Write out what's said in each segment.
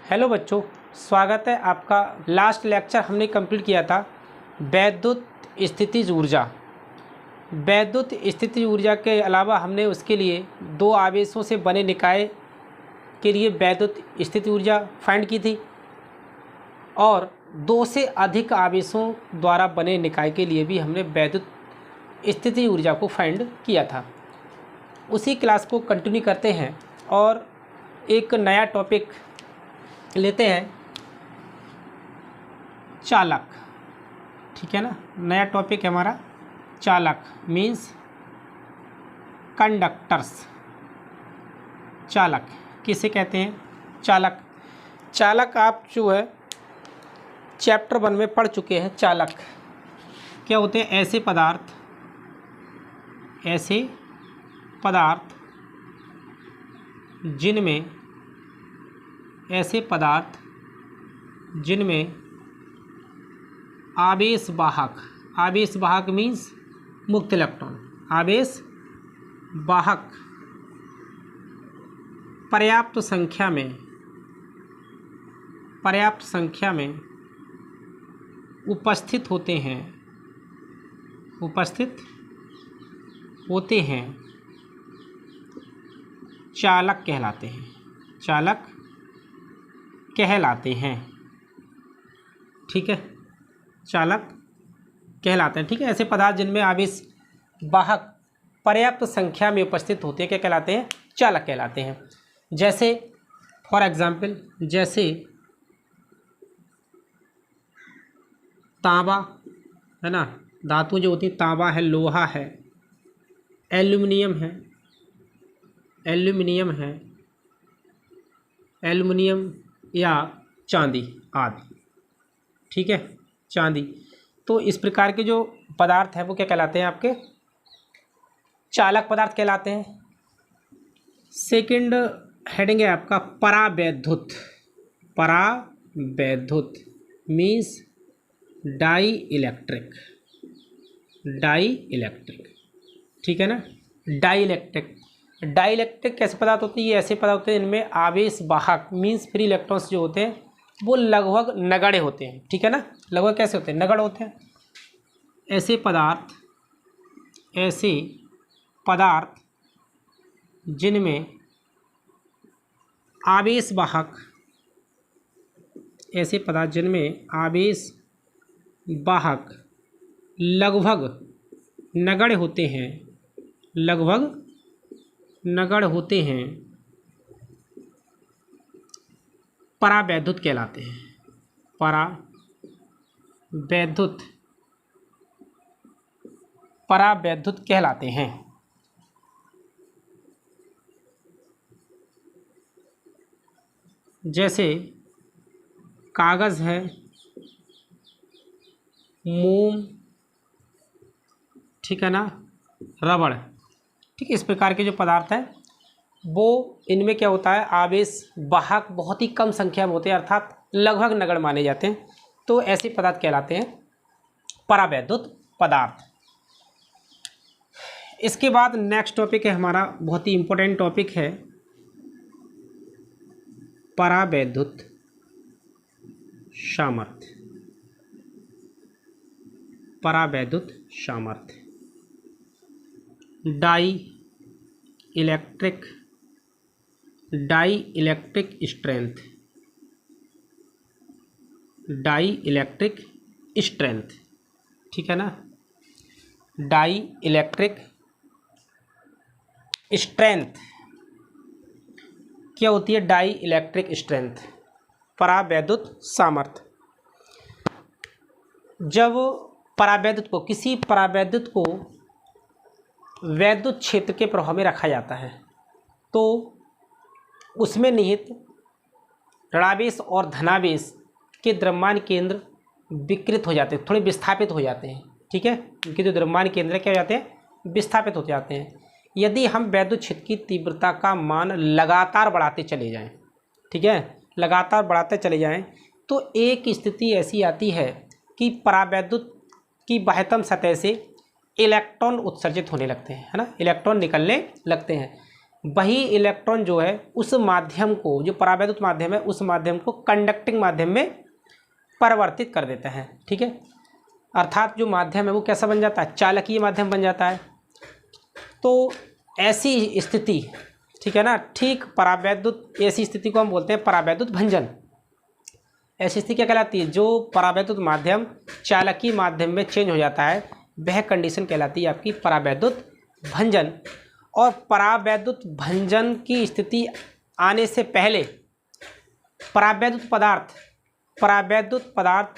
Hello बच्चों, स्वागत है आपका। लास्ट लेक्चर हमने कंप्लीट किया था वैद्युत स्थितिज ऊर्जा। वैद्युत स्थितिज ऊर्जा के अलावा हमने उसके लिए दो आवेशों से बने निकाय के लिए वैद्युत स्थितिज ऊर्जा फाइंड की थी और दो से अधिक आवेशों द्वारा बने निकाय के लिए भी हमने वैद्युत स्थितिज ऊर्जा को फाइंड किया था। उसी क्लास को कंटिन्यू करते हैं और एक नया टॉपिक लेते हैं, चालक। ठीक है ना, नया टॉपिक है हमारा चालक मीन्स कंडक्टर्स। चालक किसे कहते हैं? चालक। चालक आप जो है चैप्टर 1 में पढ़ चुके हैं। चालक क्या होते हैं? ऐसे पदार्थ जिनमें आवेश वाहक मीन्स मुक्त इलेक्ट्रॉन, आवेश वाहक पर्याप्त संख्या में उपस्थित होते हैं चालक कहलाते हैं। ठीक है, चालक कहलाते हैं। ठीक है, ऐसे पदार्थ जिनमें आवेश वाहक पर्याप्त संख्या में उपस्थित होते हैं क्या कहलाते हैं? चालक कहलाते हैं। जैसे फॉर एग्जाम्पल, जैसे तांबा है ना, धातु जो होती है, तांबा है, लोहा है, एल्युमिनियम या चांदी आदि। ठीक है, चांदी। तो इस प्रकार के जो पदार्थ हैं वो क्या कहलाते हैं? आपके चालक पदार्थ कहलाते हैं। सेकंड हेडिंग है आपका परावैद्युत मीन्स डाई इलेक्ट्रिक। ठीक है ना, डाई इलेक्ट्रिक कैसे पदार्थ होते हैं? ये ऐसे पदार्थ होते हैं इनमें आवेश वाहक मीन्स फ्री इलेक्ट्रॉन्स जो होते हैं वो लगभग नगण्य होते हैं। ठीक है ना, लगभग कैसे होते हैं? नगण्य होते हैं। ऐसे पदार्थ जिनमें आवेश वाहक लगभग नगण्य होते हैं परावैद्युत कहलाते हैं। परावैद्युत कहलाते हैं। जैसे कागज़ है, मोम, ठीक है ना, रबड़। ठीक है, इस प्रकार के जो पदार्थ हैं वो इनमें क्या होता है? आवेश वाहक बहुत ही कम संख्या में होते हैं, अर्थात लगभग नगण्य माने जाते हैं। तो ऐसे पदार्थ कहलाते हैं परावैद्युत पदार्थ। इसके बाद नेक्स्ट टॉपिक है हमारा, बहुत ही इम्पोर्टेंट टॉपिक है, परावैद्युत सामर्थ्य। Dielectric strength. ठीक है ना, डाई इलेक्ट्रिक स्ट्रेंथ क्या होती है? डाई इलेक्ट्रिक स्ट्रेंथ, परावैद्युत सामर्थ्य। जब किसी परावैद्युत को वैद्युत क्षेत्र के प्रभाव में रखा जाता है तो उसमें निहित ऋणावेश और धनावेश के द्रव्यमान केंद्र विकृत हो जाते हैं, थोड़े विस्थापित हो जाते हैं। ठीक है, उनके जो द्रव्यमान केंद्र क्या हो जाते हैं? विस्थापित हो जाते हैं। यदि हम वैद्युत क्षेत्र की तीव्रता का मान लगातार बढ़ाते चले जाएं, ठीक है, लगातार बढ़ाते चले जाएं, तो एक स्थिति ऐसी आती है कि परावैद्युत की बाह्यतम सतह से इलेक्ट्रॉन उत्सर्जित होने लगते हैं, है ना, इलेक्ट्रॉन निकलने लगते हैं। वही इलेक्ट्रॉन जो है उस माध्यम को, जो परावैद्युत माध्यम है, उस माध्यम को कंडक्टिंग माध्यम में परिवर्तित कर देते हैं। ठीक है, अर्थात जो माध्यम है वो कैसा बन जाता है, चालकीय माध्यम बन जाता है। तो ऐसी स्थिति, ठीक है ना, ठीक परावैद्युत, ऐसी स्थिति को हम बोलते हैं परावैद्युत भंजन। ऐसी स्थिति क्या कहलाती है, जो परावैद्युत माध्यम चालकीय माध्यम में चेंज हो जाता है, वह कंडीशन कहलाती है आपकी परावैद्युत भंजन। और परावैद्युत भंजन की स्थिति आने से पहले परावैद्युत पदार्थ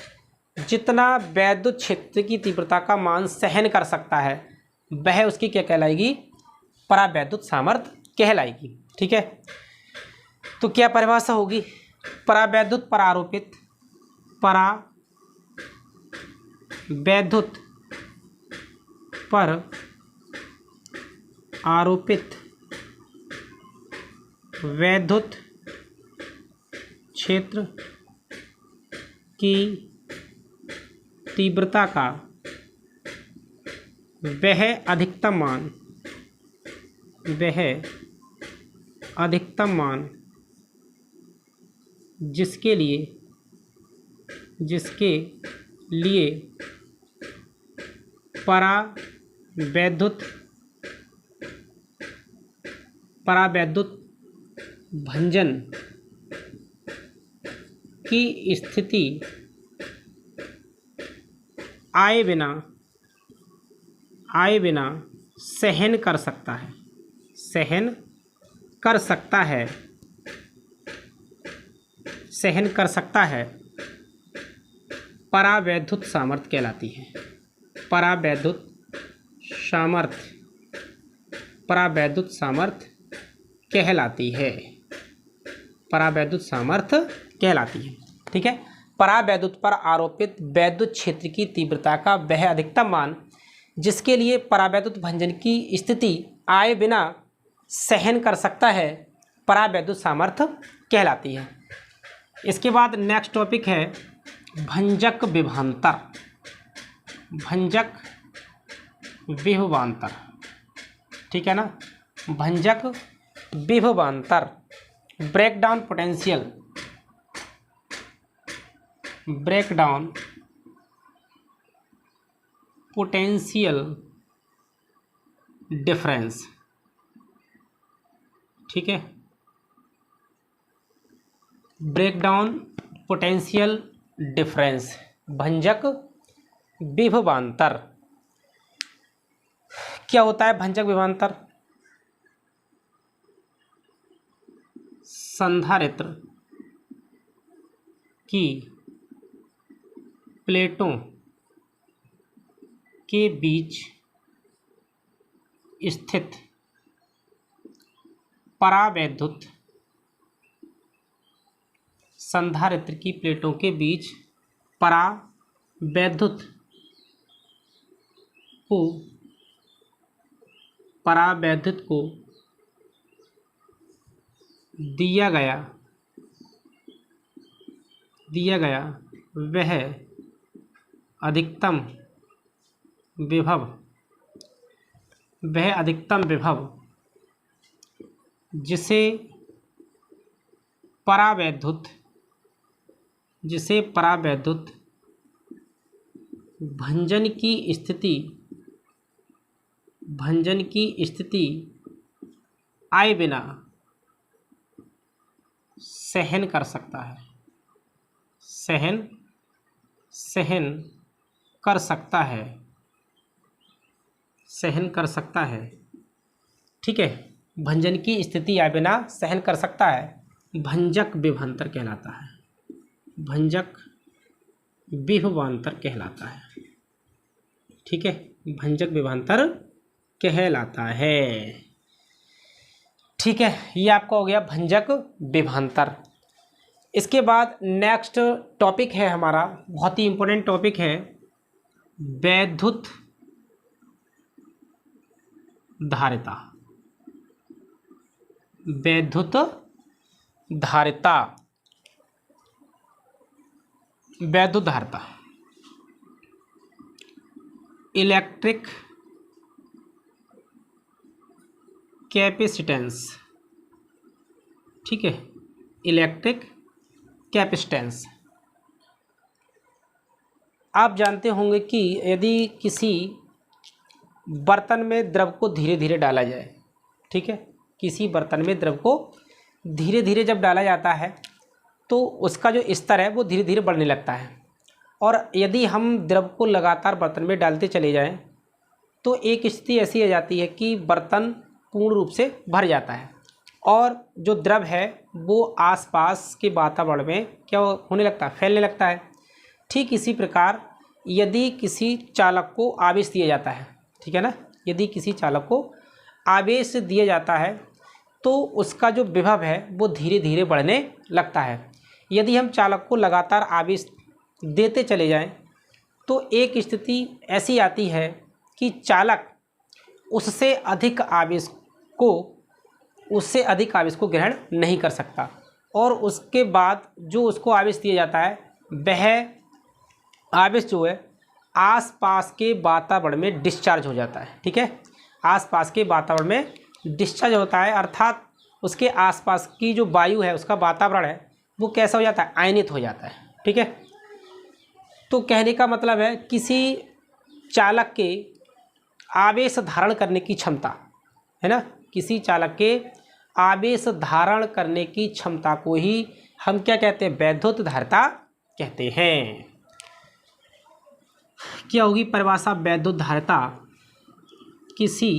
जितना वैद्युत क्षेत्र की तीव्रता का मान सहन कर सकता है, वह उसकी क्या कहलाएगी, परावैद्युत सामर्थ्य कहलाएगी। ठीक है, तो क्या परिभाषा होगी, परावैद्युत पर आरोपित परावैद्युत पर आरोपित वैद्युत क्षेत्र की तीव्रता का वह अधिकतम मान जिसके लिए परावैद्युत भंजन की स्थिति आए बिना सहन कर सकता है, परावैद्युत सामर्थ्य कहलाती है। परावैद्युत सामर्थ्य कहलाती है। ठीक है, परावैद्युत पर आरोपित वैद्युत क्षेत्र की तीव्रता का वह अधिकतम मान जिसके लिए परावैद्युत भंजन की स्थिति आए बिना सहन कर सकता है, परावैद्युत सामर्थ्य कहलाती है। इसके बाद नेक्स्ट टॉपिक है भंजक विभवांतर। ठीक है ना, भंजक विभवांतर, ब्रेकडाउन पोटेंशियल डिफरेंस। ठीक है, ब्रेकडाउन पोटेंशियल डिफरेंस, भंजक विभवांतर। क्या होता है भंजक विभवांतर? संधारित्र की प्लेटों के बीच स्थित परावैद्युत संधारित्र की प्लेटों के बीच परावैद्युत को दिया गया वह अधिकतम विभव जिसे परावैद्युत भंजन की स्थिति आए बिना सहन कर सकता है। ठीक है, भंजन की स्थिति आए बिना सहन कर सकता है, भंजक विभवांतर कहलाता है। ठीक है, भंजक विभवांतर कहलाता है। ठीक है, ये आपका हो गया भंजक विभवांतर। इसके बाद नेक्स्ट टॉपिक है हमारा, बहुत ही इंपॉर्टेंट टॉपिक है, वैद्युत धारिता। इलेक्ट्रिक कैपेसिटेंस, ठीक है, इलेक्ट्रिक कैपेसिटेंस। आप जानते होंगे कि यदि किसी बर्तन में द्रव को धीरे धीरे डाला जाए, ठीक है, किसी बर्तन में द्रव को धीरे धीरे जब डाला जाता है तो उसका जो स्तर है वो धीरे धीरे बढ़ने लगता है। और यदि हम द्रव को लगातार बर्तन में डालते चले जाएं तो एक स्थिति ऐसी आ जाती है कि बर्तन पूर्ण रूप से भर जाता है और जो द्रव है वो आसपास के वातावरण में क्या होने लगता है, फैलने लगता है। ठीक इसी प्रकार यदि किसी चालक को आवेश दिया जाता है, ठीक है ना, यदि किसी चालक को आवेश दिया जाता है तो उसका जो विभव है वो धीरे धीरे बढ़ने लगता है। यदि हम चालक को लगातार आवेश देते चले जाएं तो एक स्थिति ऐसी आती है कि चालक उससे अधिक आवेश को ग्रहण नहीं कर सकता और उसके बाद जो उसको आवेश दिया जाता है वह आवेश जो है आसपास के वातावरण में डिस्चार्ज हो जाता है, ठीक है, आसपास के वातावरण में डिस्चार्ज होता है, अर्थात उसके आसपास की जो वायु है, उसका वातावरण है, वो कैसा हो जाता है, आयनित हो जाता है, ठीक है। तो कहने का मतलब है किसी चालक के आवेश धारण करने की क्षमता, है ना, किसी चालक के आवेश धारण करने की क्षमता को ही हम क्या कहते हैं, वैद्युत धारिता कहते हैं। क्या होगी परिभाषा वैद्युत धारिता? किसी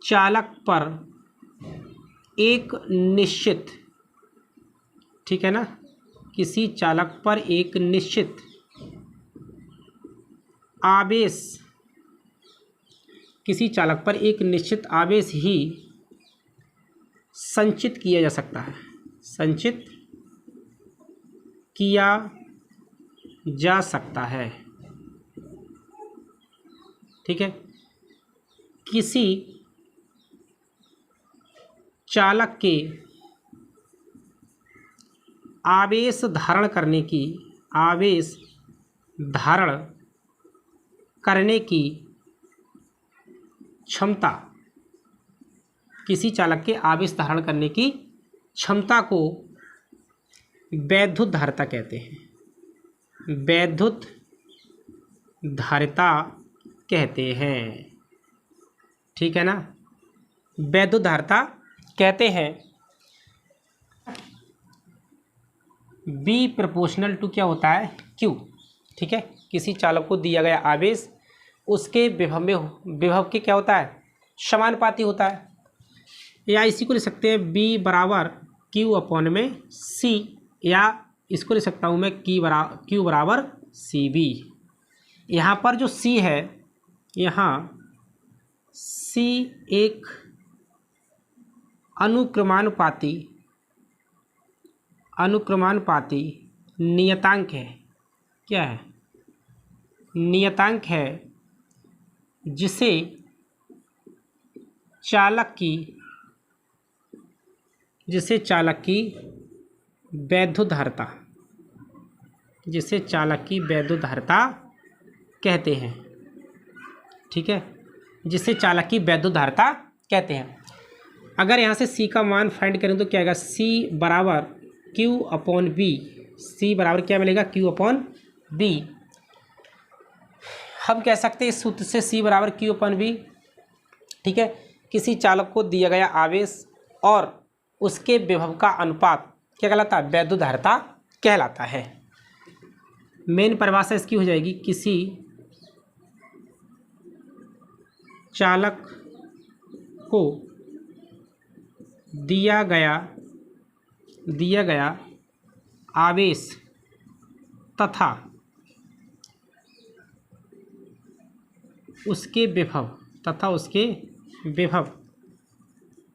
चालक पर एक निश्चित, ठीक है ना, किसी चालक पर एक निश्चित आवेश, किसी चालक पर एक निश्चित आवेश ही संचित किया जा सकता है, संचित किया जा सकता है, ठीक है। किसी चालक के आवेश धारण करने की, आवेश धारण करने की क्षमता, किसी चालक के आवेश धारण करने की क्षमता को वैद्युत धारिता कहते हैं, वैद्युत धारिता कहते हैं, ठीक है ना, वैद्युत धारिता कहते हैं। बी प्रोपोर्शनल टू क्या होता है, क्यू, ठीक है, किसी चालक को दिया गया आवेश उसके विभव में, विभव के क्या होता है, समानुपाती होता है, या इसी को लिख सकते हैं बी बराबर क्यू अपॉन में सी, या इसको लिख सकता हूँ मैं क्यू बराबर सी बी। यहाँ पर जो सी है, यहाँ सी एक अनुक्रमानुपाती नियतांक है, क्या है, नियतांक है, जिसे चालक की वैद्युत धारिता, जिसे चालक की वैद्युत धारिता कहते हैं, ठीक है, जिसे चालक की वैद्युत धारिता कहते हैं। अगर यहाँ से C का मान फाइंड करें तो क्या आएगा, C बराबर Q अपॉन बी, C बराबर क्या मिलेगा, Q अपॉन बी। हम कह सकते हैं इस सूत्र से C बराबर Q अपॉन बी, ठीक है, किसी चालक को दिया गया आवेश और उसके विभव का अनुपात क्या कहलाता है, वैद्युत धारिता कहलाता है। मेन परिभाषा इसकी हो जाएगी, किसी चालक को दिया गया आवेश तथा उसके विभव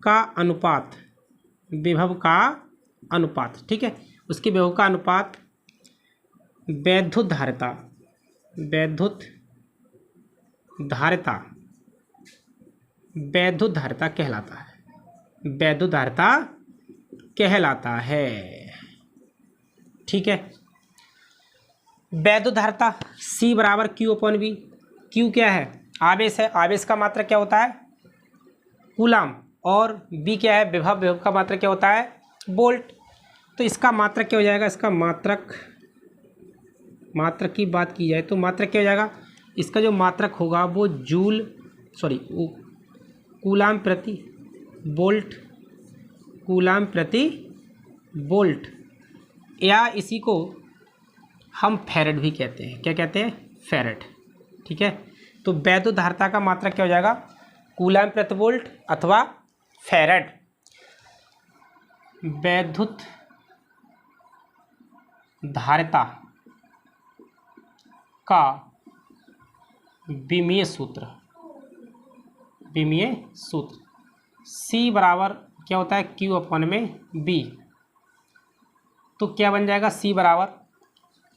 का अनुपात, ठीक है, उसके विभव का अनुपात वैद्युत धारिता कहलाता है, वैद्युत धारिता कहलाता है, ठीक है। वैद्युत धारिता C बराबर Q अपॉन बी, Q क्या है, आवेश है, आवेश का मात्रक क्या होता है कूलाम, और बी क्या है विभव, विभव का मात्रक क्या होता है वोल्ट। तो इसका मात्रक क्या हो जाएगा, इसका मात्रक की बात की जाए तो मात्रक क्या हो जाएगा, इसका जो मात्रक होगा वो कूलाम प्रति वोल्ट, कूलाम प्रति वोल्ट, या इसी को हम फैरेड भी कहते हैं। क्या कहते हैं, फैरेड। ठीक है, तो वैद्युत धारिता का मात्रक क्या हो जाएगा कूलाम प्रति वोल्ट अथवा फैरेड। वैद्युत धारिता का विमीय सूत्र, C बराबर क्या होता है Q अपॉन में B। तो क्या बन जाएगा, C बराबर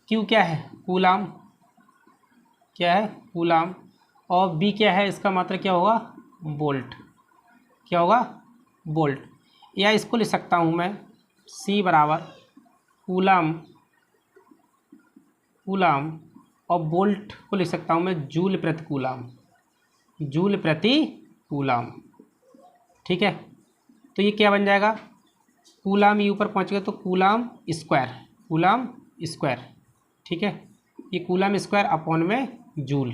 Q क्या है कूलाम, क्या है कूलाम, और B क्या है इसका मात्रक क्या होगा वोल्ट, क्या होगा वोल्ट। या इसको लिख सकता हूँ मैं C बराबर कूलाम और वोल्ट को लिख सकता हूँ मैं जूल प्रति कूलाम। ठीक है, तो ये क्या बन जाएगा कूलाम, ये ऊपर पहुँच गया तो कूलाम स्क्वायर। ठीक है, ये कूलाम स्क्वायर अपॉन में जूल।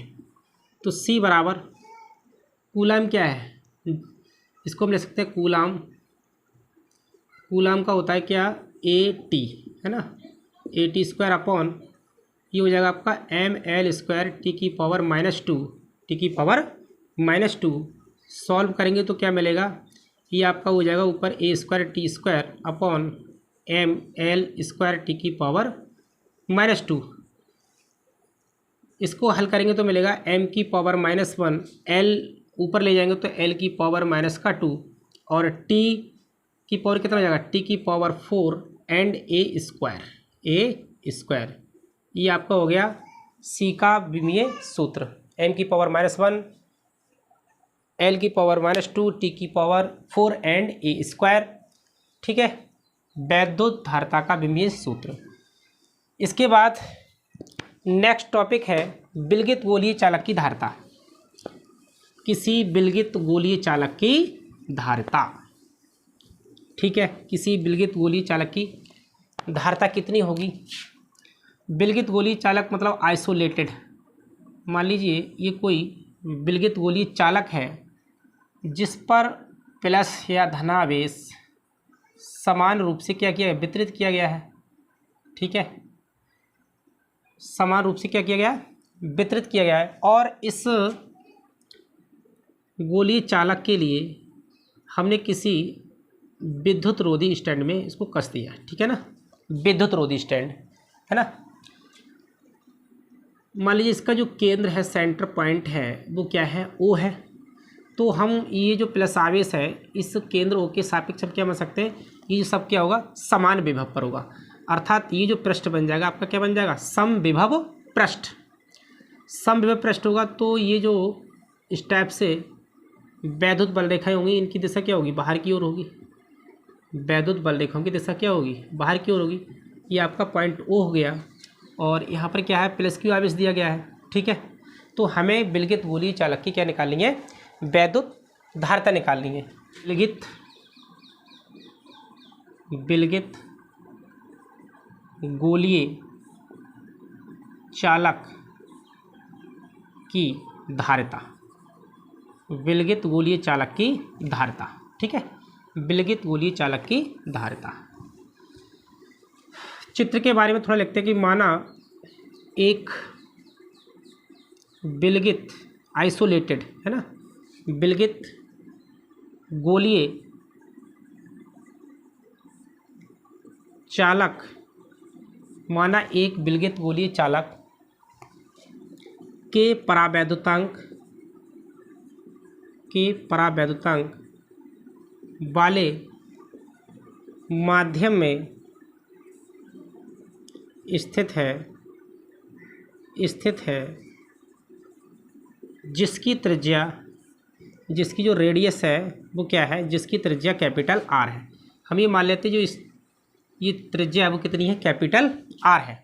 तो C बराबर कूलाम क्या है, इसको हम ले सकते हैं कूलाम का होता है क्या AT है ना, AT स्क्वायर अपॉन ये हो जाएगा आपका ML स्क्वायर T की पावर -2 सॉल्व करेंगे तो क्या मिलेगा, ये आपका हो जाएगा ऊपर A square T square upon ML square T की पावर -2। इसको हल करेंगे तो मिलेगा M की पावर -1, L ऊपर ले जाएंगे तो L की पावर -2 और T की पावर कितना हो जाएगा T की पावर 4 एंड A स्क्वायर। ये आपका हो गया C का विमीय सूत्र, M की पावर -1, L की पावर -2, T की पावर 4 एंड A स्क्वायर। ठीक है, वैद्युत धारिता का विमीय सूत्र। इसके बाद नेक्स्ट टॉपिक है विलगित गोलीय चालक की धारिता। किसी विलगित गोलीय चालक की धारिता, ठीक है, किसी विलगित गोलीय चालक की धारिता कितनी होगी। विलगित गोलीय चालक मतलब आइसोलेटेड, मान लीजिए ये कोई विलगित गोलीय चालक है जिस पर प्लस या धनावेश समान रूप से क्या किया वितरित किया गया है। ठीक है, समान रूप से क्या किया गया वितरित किया गया है, और इस गोलीय चालक के लिए हमने किसी विद्युत रोधी स्टैंड में इसको कस दिया। ठीक है ना, विद्युत रोधी स्टैंड है ना। मान लीजिए इसका जो केंद्र है सेंटर पॉइंट है वो क्या है O है, तो हम ये जो प्लस आवेश है इस केंद्र O के सापेक्ष हम क्या बन सकते हैं, ये सब क्या होगा समान विभव पर होगा, अर्थात ये जो पृष्ठ बन जाएगा आपका क्या बन जाएगा समविभव पृष्ठ। समविभव पृष्ठ होगा तो ये जो इस टाइप से वैद्युत बल रेखाएं होंगी, इनकी दिशा क्या होगी बाहर की ओर होगी, वैद्युत बल रेखाओं की दिशा क्या होगी बाहर की ओर होगी। ये आपका पॉइंट O हो गया, और यहाँ पर क्या है प्लस Q आवेश दिया गया है। ठीक है, तो हमें विलगित गोलीय चालक की क्या निकालनी है वैद्युत धारिता निकालनी है। विलगित गोलीय चालक की धारिता, विलगित गोलीय चालक की धारिता। ठीक है, विलगित गोलीय चालक की धारिता। चित्र के बारे में थोड़ा लिखते हैं कि माना एक विलगित आइसोलेटेड है ना, विलगित गोलीय चालक, माना एक विलगित गोलीय चालक के परावैद्युतांक वाले माध्यम में स्थित है जिसकी त्रिज्या, जिसकी जो रेडियस है वो क्या है, जिसकी त्रिज्या कैपिटल R है। हम ये मान लेते हैं जो ये त्रिज्या है वो कितनी है कैपिटल R है।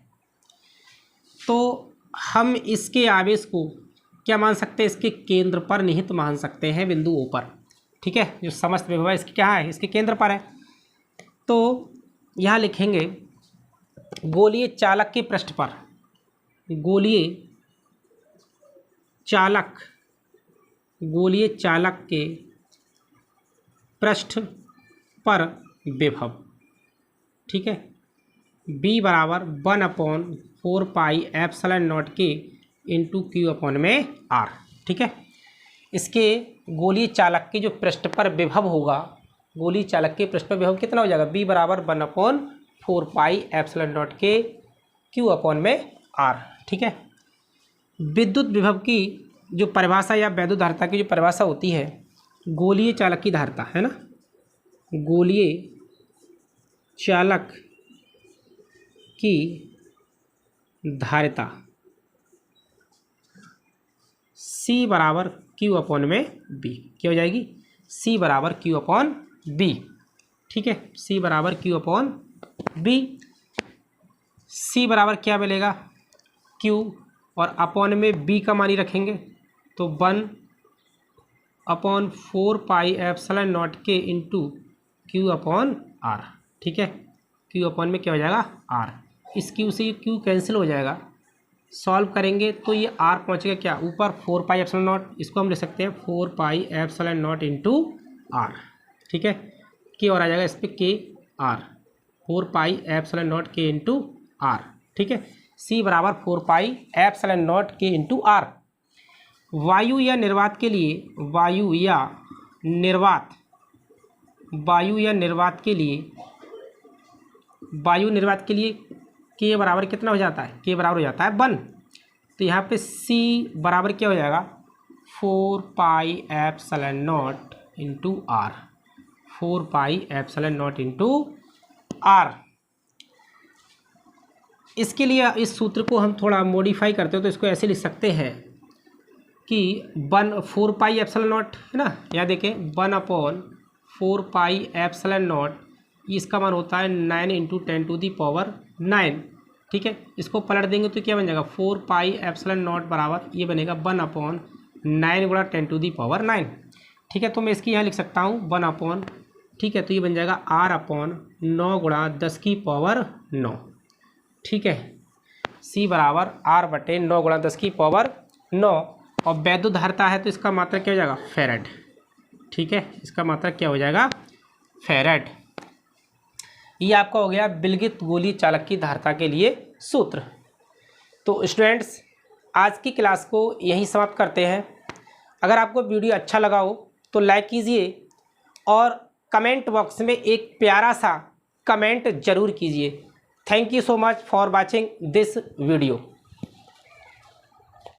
तो हम इसके आवेश को क्या मान सकते हैं, इसके केंद्र पर निहित मान सकते हैं, बिंदु O पर। ठीक है, जो समस्त विभव है इसके क्या है, इसके केंद्र पर है। तो यहाँ लिखेंगे गोलीय चालक के पृष्ठ पर, गोलीय चालक के पृष्ठ पर विभव। ठीक है, B बराबर 1/4πε0 इंटू Q अपॉन में R। ठीक है, इसके गोलीय चालक के जो पृष्ठ पर विभव होगा, गोलीय चालक के पृष्ठ पर विभव कितना हो जाएगा, B बराबर 1/4πε0 Q अपॉन में R। ठीक है, विद्युत विभव की जो परिभाषा या वैद्युत धारिता की जो परिभाषा होती है, गोलीय चालक की धारिता है ना, गोलीय चालक की धारिता C बराबर Q अपॉन में B। क्या हो जाएगी, C बराबर Q अपॉन B। ठीक है, C बराबर Q अपॉन B। C बराबर क्या मिलेगा, Q और अपॉन में B का मान ही रखेंगे, तो 1/4πε0 के इंटू Q अपॉन R। ठीक है, Q अपॉन में क्या हो जाएगा, R। इस Q से ये Q कैंसिल हो जाएगा, सॉल्व करेंगे तो ये R पहुँचेगा क्या, ऊपर 4πε0, इसको हम लिख सकते हैं 4πε0 इंटू R। ठीक है, K और आ जाएगा इस पर K R, 4πε0 K into R। ठीक है, C बराबर 4πε0 K इंटू R। वायु या निर्वात के लिए, वायु निर्वात के लिए K बराबर कितना हो जाता है, K बराबर हो जाता है 1। तो यहाँ पे C बराबर क्या हो जाएगा, 4πε0 इंटू R, 4πε0 इंटू R। इसके लिए इस सूत्र को हम थोड़ा मॉडिफाई करते हो तो इसको ऐसे लिख सकते हैं कि 4πε0 है ना, यहाँ देखें 1/4πε0, इसका मान होता है 9 इंटू 10⁹। ठीक है, इसको पलट देंगे तो क्या बन जाएगा, 4πε0 बराबर ये बनेगा 1/9 गुणा 10⁹। ठीक है, तो मैं इसकी यहाँ लिख सकता हूँ 1/, ठीक है, तो ये बन जाएगा R/9 गुणा 10⁹। ठीक है, C बराबर R/9 गुणा 10⁹। और वैद्युत धारिता है तो इसका मात्रा क्या हो जाएगा, फैराड। ठीक है, इसका मात्रा क्या हो जाएगा, फैराड। ये आपका हो गया विलगित गोलीय चालक की धारिता के लिए सूत्र। तो स्टूडेंट्स, आज की क्लास को यहीं समाप्त करते हैं। अगर आपको वीडियो अच्छा लगा हो तो लाइक कीजिए और कमेंट बॉक्स में एक प्यारा सा कमेंट ज़रूर कीजिए। Thank you so much for watching this video.